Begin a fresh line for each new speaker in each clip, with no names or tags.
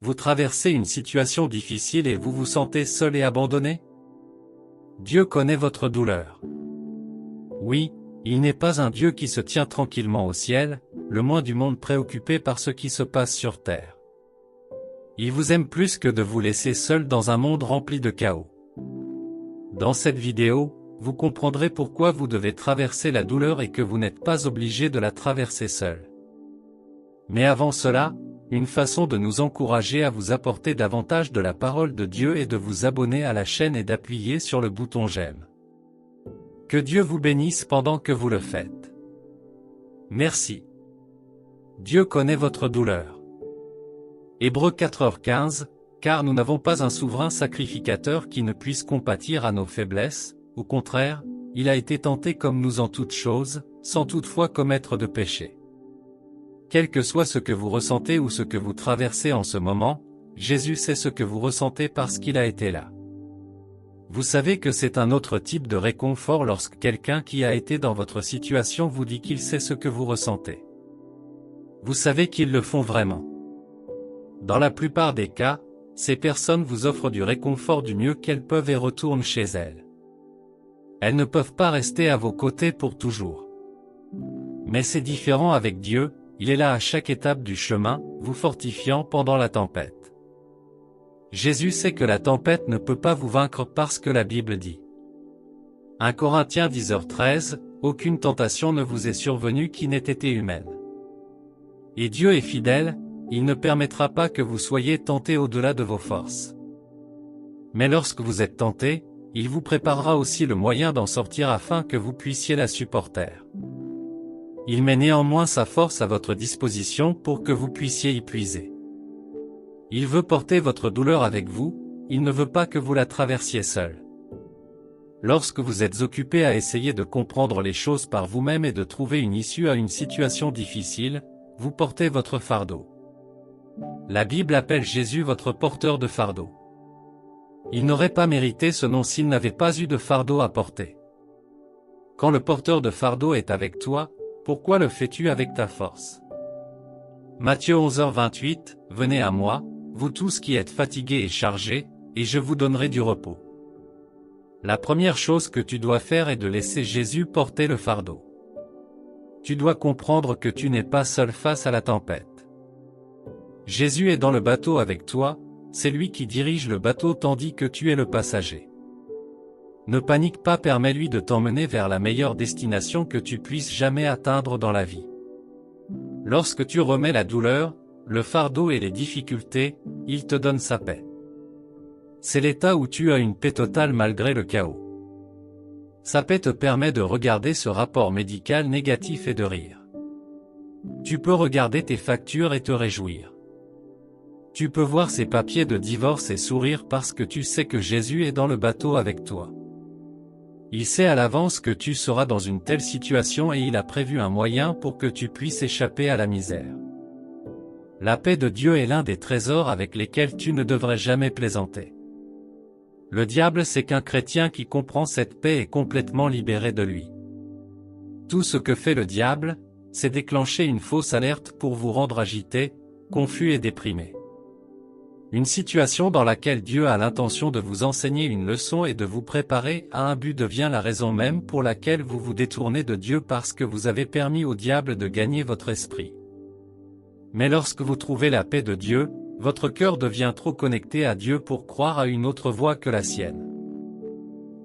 Vous traversez une situation difficile et vous vous sentez seul et abandonné? Dieu connaît votre douleur. Oui, il n'est pas un Dieu qui se tient tranquillement au ciel, le moins du monde préoccupé par ce qui se passe sur terre. Il vous aime plus que de vous laisser seul dans un monde rempli de chaos. Dans cette vidéo, vous comprendrez pourquoi vous devez traverser la douleur et que vous n'êtes pas obligé de la traverser seul. Mais avant cela, une façon de nous encourager à vous apporter davantage de la parole de Dieu est de vous abonner à la chaîne et d'appuyer sur le bouton j'aime. Que Dieu vous bénisse pendant que vous le faites. Merci. Dieu connaît votre douleur. Hébreux 4h15, car nous n'avons pas un souverain sacrificateur qui ne puisse compatir à nos faiblesses, au contraire, il a été tenté comme nous en toutes choses, sans toutefois commettre de péché. Quel que soit ce que vous ressentez ou ce que vous traversez en ce moment, Jésus sait ce que vous ressentez parce qu'il a été là. Vous savez que c'est un autre type de réconfort lorsque quelqu'un qui a été dans votre situation vous dit qu'il sait ce que vous ressentez. Vous savez qu'ils le font vraiment. Dans la plupart des cas, ces personnes vous offrent du réconfort du mieux qu'elles peuvent et retournent chez elles. Elles ne peuvent pas rester à vos côtés pour toujours. Mais c'est différent avec Dieu, il est là à chaque étape du chemin, vous fortifiant pendant la tempête. Jésus sait que la tempête ne peut pas vous vaincre parce que la Bible dit. 1 Corinthiens 10h13, aucune tentation ne vous est survenue qui n'ait été humaine. Et Dieu est fidèle, il ne permettra pas que vous soyez tentés au-delà de vos forces. Mais lorsque vous êtes tentés, il vous préparera aussi le moyen d'en sortir afin que vous puissiez la supporter. Il met néanmoins sa force à votre disposition pour que vous puissiez y puiser. Il veut porter votre douleur avec vous, il ne veut pas que vous la traversiez seul. Lorsque vous êtes occupé à essayer de comprendre les choses par vous-même et de trouver une issue à une situation difficile, vous portez votre fardeau. La Bible appelle Jésus votre porteur de fardeau. Il n'aurait pas mérité ce nom s'il n'avait pas eu de fardeau à porter. Quand le porteur de fardeau est avec toi, pourquoi le fais-tu avec ta force? Matthieu 11h28, venez à moi, vous tous qui êtes fatigués et chargés, et je vous donnerai du repos. La première chose que tu dois faire est de laisser Jésus porter le fardeau. Tu dois comprendre que tu n'es pas seul face à la tempête. Jésus est dans le bateau avec toi, c'est lui qui dirige le bateau tandis que tu es le passager. Ne panique pas, permets-lui de t'emmener vers la meilleure destination que tu puisses jamais atteindre dans la vie. Lorsque tu remets la douleur, le fardeau et les difficultés, il te donne sa paix. C'est l'état où tu as une paix totale malgré le chaos. Sa paix te permet de regarder ce rapport médical négatif et de rire. Tu peux regarder tes factures et te réjouir. Tu peux voir ces papiers de divorce et sourire parce que tu sais que Jésus est dans le bateau avec toi. Il sait à l'avance que tu seras dans une telle situation et il a prévu un moyen pour que tu puisses échapper à la misère. La paix de Dieu est l'un des trésors avec lesquels tu ne devrais jamais plaisanter. Le diable sait qu'un chrétien qui comprend cette paix est complètement libéré de lui. Tout ce que fait le diable, c'est déclencher une fausse alerte pour vous rendre agité, confus et déprimé. Une situation dans laquelle Dieu a l'intention de vous enseigner une leçon et de vous préparer à un but devient la raison même pour laquelle vous vous détournez de Dieu parce que vous avez permis au diable de gagner votre esprit. Mais lorsque vous trouvez la paix de Dieu, votre cœur devient trop connecté à Dieu pour croire à une autre voie que la sienne.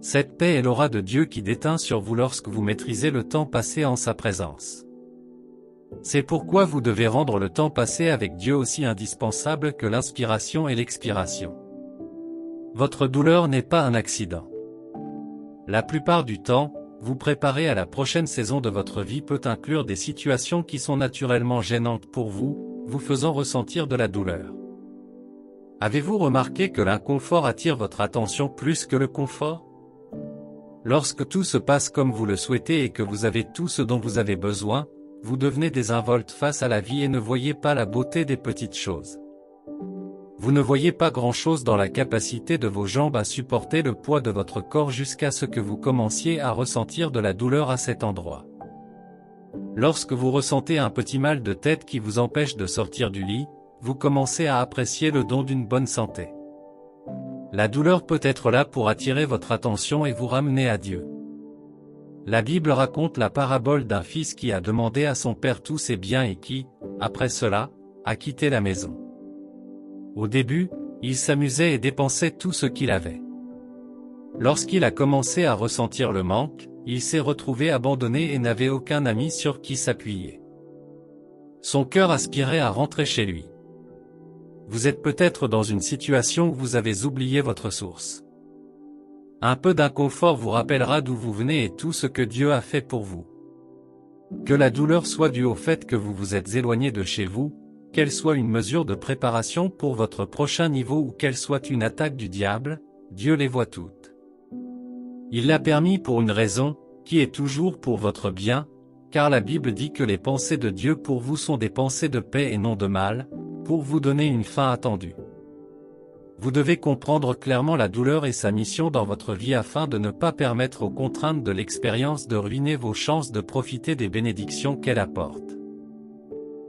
Cette paix est l'aura de Dieu qui déteint sur vous lorsque vous maîtrisez le temps passé en sa présence. C'est pourquoi vous devez rendre le temps passé avec Dieu aussi indispensable que l'inspiration et l'expiration. Votre douleur n'est pas un accident. La plupart du temps, vous préparer à la prochaine saison de votre vie peut inclure des situations qui sont naturellement gênantes pour vous, vous faisant ressentir de la douleur. Avez-vous remarqué que l'inconfort attire votre attention plus que le confort? Lorsque tout se passe comme vous le souhaitez et que vous avez tout ce dont vous avez besoin, vous devenez désinvolte face à la vie et ne voyez pas la beauté des petites choses. Vous ne voyez pas grand-chose dans la capacité de vos jambes à supporter le poids de votre corps jusqu'à ce que vous commenciez à ressentir de la douleur à cet endroit. Lorsque vous ressentez un petit mal de tête qui vous empêche de sortir du lit, vous commencez à apprécier le don d'une bonne santé. La douleur peut être là pour attirer votre attention et vous ramener à Dieu. La Bible raconte la parabole d'un fils qui a demandé à son père tous ses biens et qui, après cela, a quitté la maison. Au début, il s'amusait et dépensait tout ce qu'il avait. Lorsqu'il a commencé à ressentir le manque, il s'est retrouvé abandonné et n'avait aucun ami sur qui s'appuyer. Son cœur aspirait à rentrer chez lui. Vous êtes peut-être dans une situation où vous avez oublié votre source. Un peu d'inconfort vous rappellera d'où vous venez et tout ce que Dieu a fait pour vous. Que la douleur soit due au fait que vous vous êtes éloigné de chez vous, qu'elle soit une mesure de préparation pour votre prochain niveau ou qu'elle soit une attaque du diable, Dieu les voit toutes. Il l'a permis pour une raison, qui est toujours pour votre bien, car la Bible dit que les pensées de Dieu pour vous sont des pensées de paix et non de mal, pour vous donner une fin attendue. Vous devez comprendre clairement la douleur et sa mission dans votre vie afin de ne pas permettre aux contraintes de l'expérience de ruiner vos chances de profiter des bénédictions qu'elle apporte.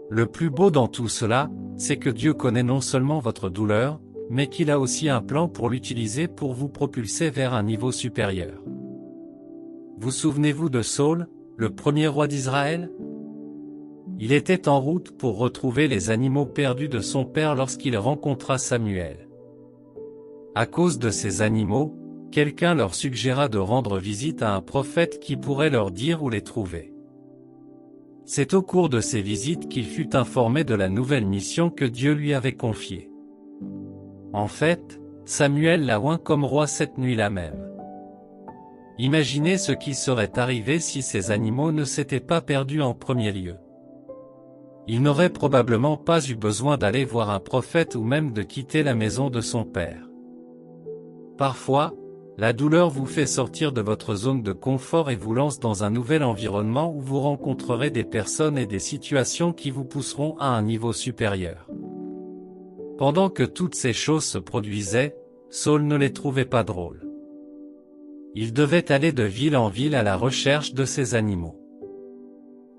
Le plus beau dans tout cela, c'est que Dieu connaît non seulement votre douleur, mais qu'il a aussi un plan pour l'utiliser pour vous propulser vers un niveau supérieur. Vous souvenez-vous de Saül, le premier roi d'Israël? Il était en route pour retrouver les animaux perdus de son père lorsqu'il rencontra Samuel. À cause de ces animaux, quelqu'un leur suggéra de rendre visite à un prophète qui pourrait leur dire où les trouver. C'est au cours de ces visites qu'il fut informé de la nouvelle mission que Dieu lui avait confiée. En fait, Samuel l'a oint comme roi cette nuit-là même. Imaginez ce qui serait arrivé si ces animaux ne s'étaient pas perdus en premier lieu. Il n'aurait probablement pas eu besoin d'aller voir un prophète ou même de quitter la maison de son père. Parfois, la douleur vous fait sortir de votre zone de confort et vous lance dans un nouvel environnement où vous rencontrerez des personnes et des situations qui vous pousseront à un niveau supérieur. Pendant que toutes ces choses se produisaient, Saül ne les trouvait pas drôles. Il devait aller de ville en ville à la recherche de ces animaux.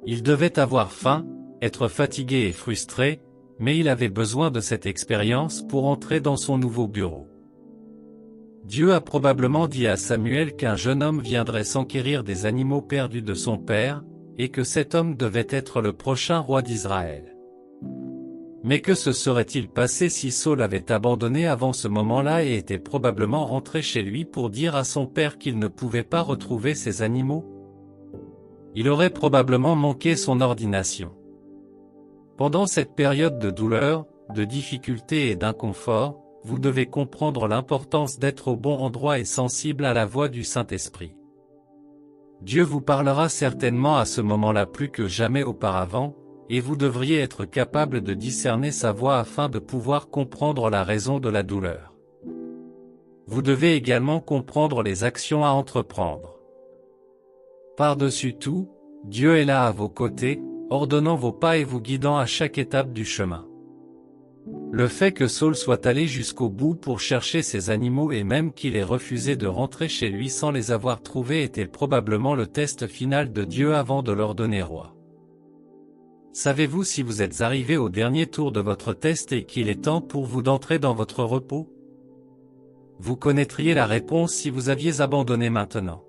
Il devait avoir faim, être fatigué et frustré, mais il avait besoin de cette expérience pour entrer dans son nouveau bureau. Dieu a probablement dit à Samuel qu'un jeune homme viendrait s'enquérir des animaux perdus de son père, et que cet homme devait être le prochain roi d'Israël. Mais que se serait-il passé si Saül avait abandonné avant ce moment-là et était probablement rentré chez lui pour dire à son père qu'il ne pouvait pas retrouver ses animaux? Il aurait probablement manqué son ordination. Pendant cette période de douleur, de difficulté et d'inconfort, vous devez comprendre l'importance d'être au bon endroit et sensible à la voix du Saint-Esprit. Dieu vous parlera certainement à ce moment-là plus que jamais auparavant, et vous devriez être capable de discerner sa voix afin de pouvoir comprendre la raison de la douleur. Vous devez également comprendre les actions à entreprendre. Par-dessus tout, Dieu est là à vos côtés, ordonnant vos pas et vous guidant à chaque étape du chemin. Le fait que Saül soit allé jusqu'au bout pour chercher ces animaux et même qu'il ait refusé de rentrer chez lui sans les avoir trouvés était probablement le test final de Dieu avant de l'ordonner roi. Savez-vous si vous êtes arrivé au dernier tour de votre test et qu'il est temps pour vous d'entrer dans votre repos? Vous connaîtriez la réponse si vous aviez abandonné maintenant.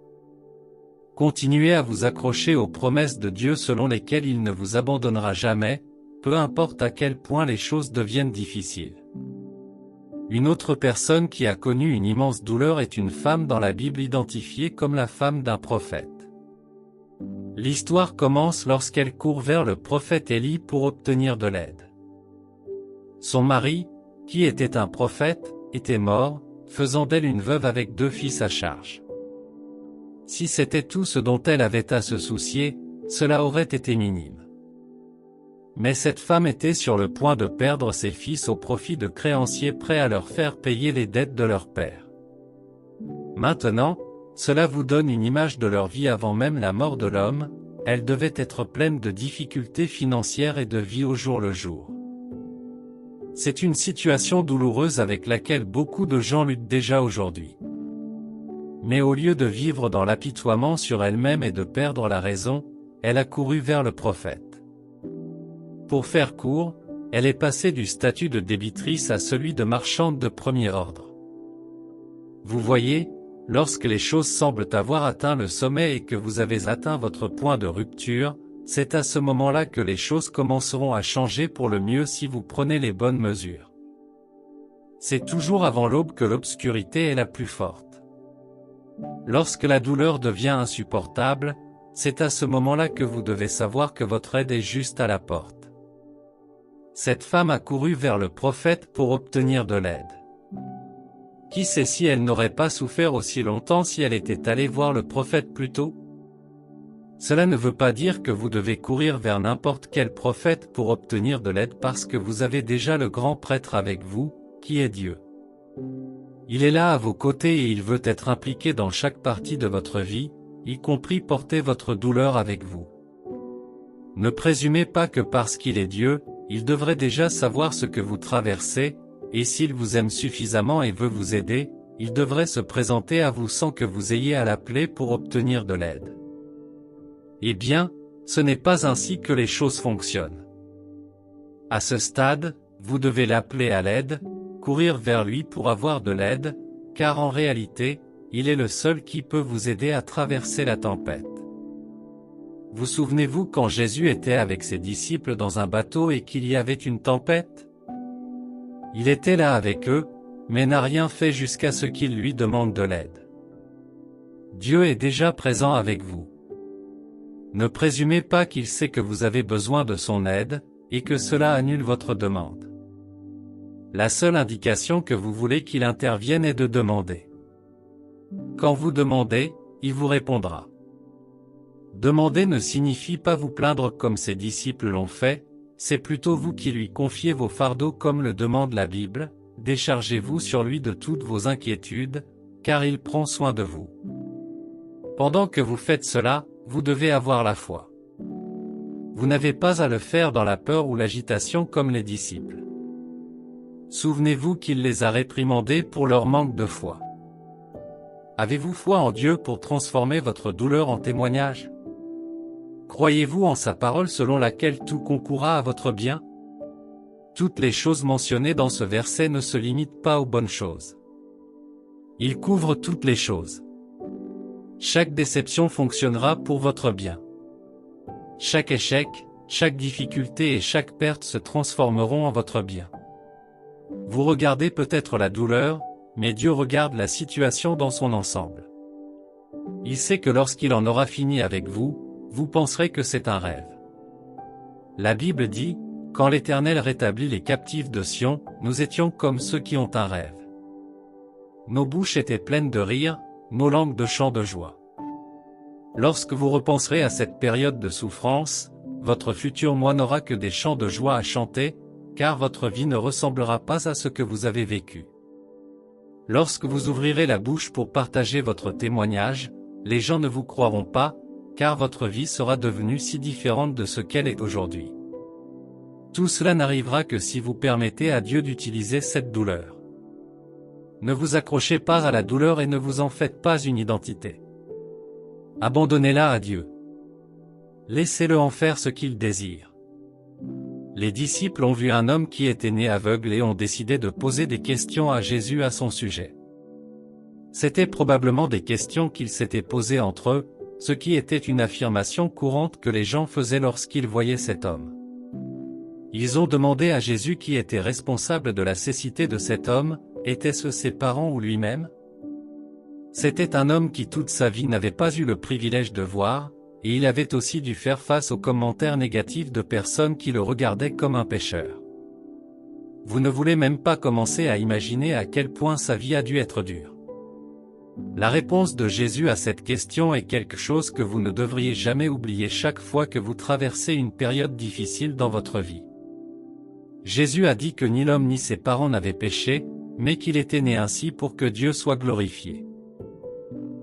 Continuez à vous accrocher aux promesses de Dieu selon lesquelles il ne vous abandonnera jamais, peu importe à quel point les choses deviennent difficiles. Une autre personne qui a connu une immense douleur est une femme dans la Bible identifiée comme la femme d'un prophète. L'histoire commence lorsqu'elle court vers le prophète Élie pour obtenir de l'aide. Son mari, qui était un prophète, était mort, faisant d'elle une veuve avec 2 fils à charge. Si c'était tout ce dont elle avait à se soucier, cela aurait été minime. Mais cette femme était sur le point de perdre ses fils au profit de créanciers prêts à leur faire payer les dettes de leur père. Maintenant, cela vous donne une image de leur vie avant même la mort de l'homme, elle devait être pleine de difficultés financières et de vie au jour le jour. C'est une situation douloureuse avec laquelle beaucoup de gens luttent déjà aujourd'hui. Mais au lieu de vivre dans l'apitoiement sur elle-même et de perdre la raison, elle a couru vers le prophète. Pour faire court, Elle est passée du statut de débitrice à celui de marchande de premier ordre. Vous voyez, lorsque les choses semblent avoir atteint le sommet et que vous avez atteint votre point de rupture, c'est à ce moment-là que les choses commenceront à changer pour le mieux si vous prenez les bonnes mesures. C'est toujours avant l'aube que l'obscurité est la plus forte. Lorsque la douleur devient insupportable, c'est à ce moment-là que vous devez savoir que votre aide est juste à la porte. Cette femme a couru vers le prophète pour obtenir de l'aide. Qui sait si elle n'aurait pas souffert aussi longtemps si elle était allée voir le prophète plus tôt? Cela ne veut pas dire que vous devez courir vers n'importe quel prophète pour obtenir de l'aide parce que vous avez déjà le grand prêtre avec vous, qui est Dieu. Il est là à vos côtés et il veut être impliqué dans chaque partie de votre vie, y compris porter votre douleur avec vous. Ne présumez pas que parce qu'il est Dieu, il devrait déjà savoir ce que vous traversez, et s'il vous aime suffisamment et veut vous aider, il devrait se présenter à vous sans que vous ayez à l'appeler pour obtenir de l'aide. Eh bien, ce n'est pas ainsi que les choses fonctionnent. À ce stade, vous devez l'appeler à l'aide, courir vers lui pour avoir de l'aide, car en réalité, il est le seul qui peut vous aider à traverser la tempête. Vous souvenez-vous quand Jésus était avec ses disciples dans un bateau et qu'il y avait une tempête? Il était là avec eux, mais n'a rien fait jusqu'à ce qu'ils lui demandent de l'aide. Dieu est déjà présent avec vous. Ne présumez pas qu'il sait que vous avez besoin de son aide, et que cela annule votre demande. La seule indication que vous voulez qu'il intervienne est de demander. Quand vous demandez, il vous répondra. Demander ne signifie pas vous plaindre comme ses disciples l'ont fait, c'est plutôt vous qui lui confiez vos fardeaux comme le demande la Bible, déchargez-vous sur lui de toutes vos inquiétudes, car il prend soin de vous. Pendant que vous faites cela, vous devez avoir la foi. Vous n'avez pas à le faire dans la peur ou l'agitation comme les disciples. Souvenez-vous qu'il les a réprimandés pour leur manque de foi. Avez-vous foi en Dieu pour transformer votre douleur en témoignage? Croyez-vous en sa parole selon laquelle tout concourra à votre bien? Toutes les choses mentionnées dans ce verset ne se limitent pas aux bonnes choses. Il couvre toutes les choses. Chaque déception fonctionnera pour votre bien. Chaque échec, chaque difficulté et chaque perte se transformeront en votre bien. Vous regardez peut-être la douleur, mais Dieu regarde la situation dans son ensemble. Il sait que lorsqu'il en aura fini avec vous, vous penserez que c'est un rêve. La Bible dit, « Quand l'Éternel rétablit les captifs de Sion, nous étions comme ceux qui ont un rêve. Nos bouches étaient pleines de rire, nos langues de chants de joie. » Lorsque vous repenserez à cette période de souffrance, votre futur moi n'aura que des chants de joie à chanter, car votre vie ne ressemblera pas à ce que vous avez vécu. Lorsque vous ouvrirez la bouche pour partager votre témoignage, les gens ne vous croiront pas, car votre vie sera devenue si différente de ce qu'elle est aujourd'hui. Tout cela n'arrivera que si vous permettez à Dieu d'utiliser cette douleur. Ne vous accrochez pas à la douleur et ne vous en faites pas une identité. Abandonnez-la à Dieu. Laissez-le en faire ce qu'il désire. Les disciples ont vu un homme qui était né aveugle et ont décidé de poser des questions à Jésus à son sujet. C'étaient probablement des questions qu'ils s'étaient posées entre eux, ce qui était une affirmation courante que les gens faisaient lorsqu'ils voyaient cet homme. Ils ont demandé à Jésus qui était responsable de la cécité de cet homme, étaient-ce ses parents ou lui-même? C'était un homme qui toute sa vie n'avait pas eu le privilège de voir, et il avait aussi dû faire face aux commentaires négatifs de personnes qui le regardaient comme un pécheur. Vous ne voulez même pas commencer à imaginer à quel point sa vie a dû être dure. La réponse de Jésus à cette question est quelque chose que vous ne devriez jamais oublier chaque fois que vous traversez une période difficile dans votre vie. Jésus a dit que ni l'homme ni ses parents n'avaient péché, mais qu'il était né ainsi pour que Dieu soit glorifié.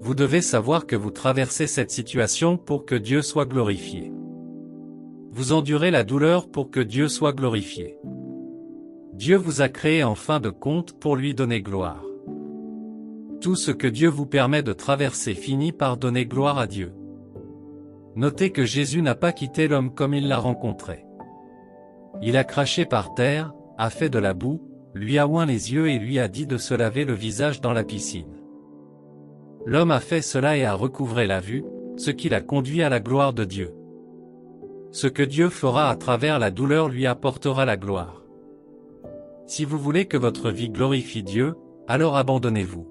Vous devez savoir que vous traversez cette situation pour que Dieu soit glorifié. Vous endurez la douleur pour que Dieu soit glorifié. Dieu vous a créé en fin de compte pour lui donner gloire. Tout ce que Dieu vous permet de traverser finit par donner gloire à Dieu. Notez que Jésus n'a pas quitté l'homme comme il l'a rencontré. Il a craché par terre, a fait de la boue, lui a oint les yeux et lui a dit de se laver le visage dans la piscine. L'homme a fait cela et a recouvré la vue, ce qui l'a conduit à la gloire de Dieu. Ce que Dieu fera à travers la douleur lui apportera la gloire. Si vous voulez que votre vie glorifie Dieu, alors abandonnez-vous.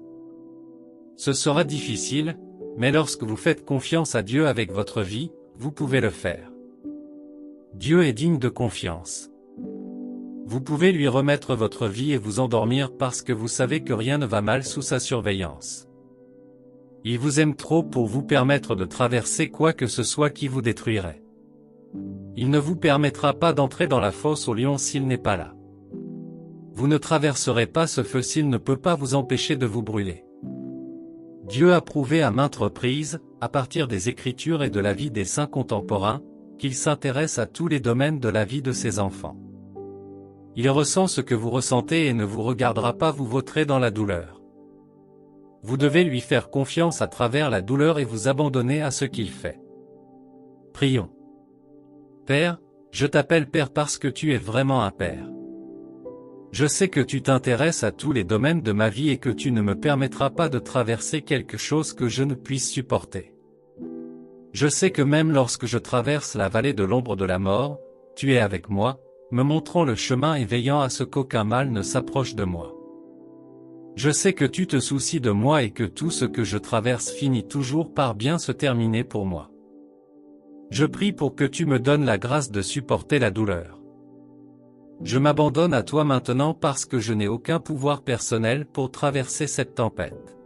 Ce sera difficile, mais lorsque vous faites confiance à Dieu avec votre vie, vous pouvez le faire. Dieu est digne de confiance. Vous pouvez lui remettre votre vie et vous endormir parce que vous savez que rien ne va mal sous sa surveillance. Il vous aime trop pour vous permettre de traverser quoi que ce soit qui vous détruirait. Il ne vous permettra pas d'entrer dans la fosse au lion s'il n'est pas là. Vous ne traverserez pas ce feu s'il ne peut pas vous empêcher de vous brûler. Dieu a prouvé à maintes reprises, à partir des Écritures et de la vie des saints contemporains, qu'il s'intéresse à tous les domaines de la vie de ses enfants. Il ressent ce que vous ressentez et ne vous regardera pas vous vautrer dans la douleur. Vous devez lui faire confiance à travers la douleur et vous abandonner à ce qu'il fait. Prions. Père, je t'appelle Père parce que tu es vraiment un Père. Je sais que tu t'intéresses à tous les domaines de ma vie et que tu ne me permettras pas de traverser quelque chose que je ne puisse supporter. Je sais que même lorsque je traverse la vallée de l'ombre de la mort, tu es avec moi, me montrant le chemin et veillant à ce qu'aucun mal ne s'approche de moi. Je sais que tu te soucies de moi et que tout ce que je traverse finit toujours par bien se terminer pour moi. Je prie pour que tu me donnes la grâce de supporter la douleur. Je m'abandonne à toi maintenant parce que je n'ai aucun pouvoir personnel pour traverser cette tempête.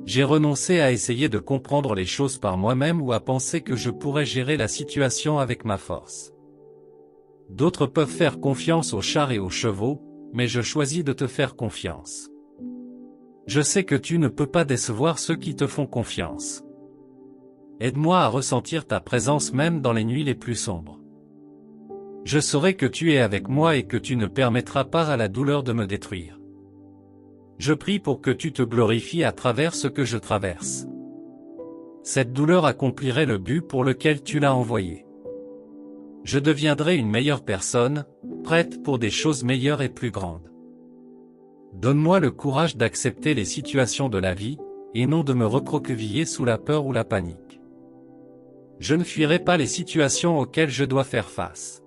J'ai renoncé à essayer de comprendre les choses par moi-même ou à penser que je pourrais gérer la situation avec ma force. D'autres peuvent faire confiance aux chars et aux chevaux, mais je choisis de te faire confiance. Je sais que tu ne peux pas décevoir ceux qui te font confiance. Aide-moi à ressentir ta présence même dans les nuits les plus sombres. Je saurai que tu es avec moi et que tu ne permettras pas à la douleur de me détruire. Je prie pour que tu te glorifies à travers ce que je traverse. Cette douleur accomplirait le but pour lequel tu l'as envoyée. Je deviendrai une meilleure personne, prête pour des choses meilleures et plus grandes. Donne-moi le courage d'accepter les situations de la vie, et non de me recroqueviller sous la peur ou la panique. Je ne fuirai pas les situations auxquelles je dois faire face.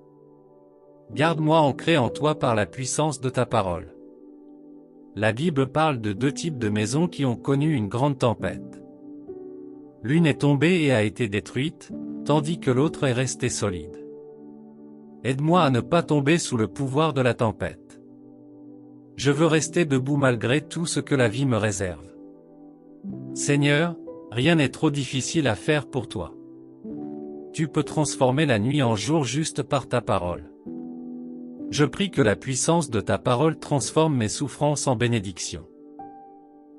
Garde-moi ancré en toi par la puissance de ta parole. La Bible parle de deux types de maisons qui ont connu une grande tempête. L'une est tombée et a été détruite, tandis que l'autre est restée solide. Aide-moi à ne pas tomber sous le pouvoir de la tempête. Je veux rester debout malgré tout ce que la vie me réserve. Seigneur, rien n'est trop difficile à faire pour toi. Tu peux transformer la nuit en jour juste par ta parole. Je prie que la puissance de ta parole transforme mes souffrances en bénédiction.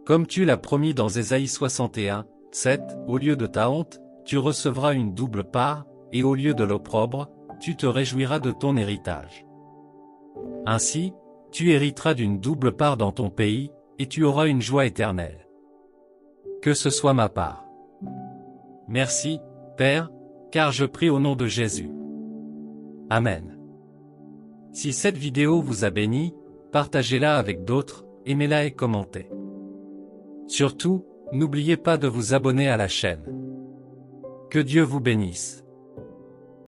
Comme tu l'as promis dans Ésaïe 61, 7, au lieu de ta honte, tu recevras une double part, et au lieu de l'opprobre, tu te réjouiras de ton héritage. Ainsi, tu hériteras d'une double part dans ton pays, et tu auras une joie éternelle. Que ce soit ma part. Merci, Père, car je prie au nom de Jésus. Amen. Si cette vidéo vous a béni, partagez-la avec d'autres, aimez-la et commentez. Surtout, n'oubliez pas de vous abonner à la chaîne. Que Dieu vous bénisse.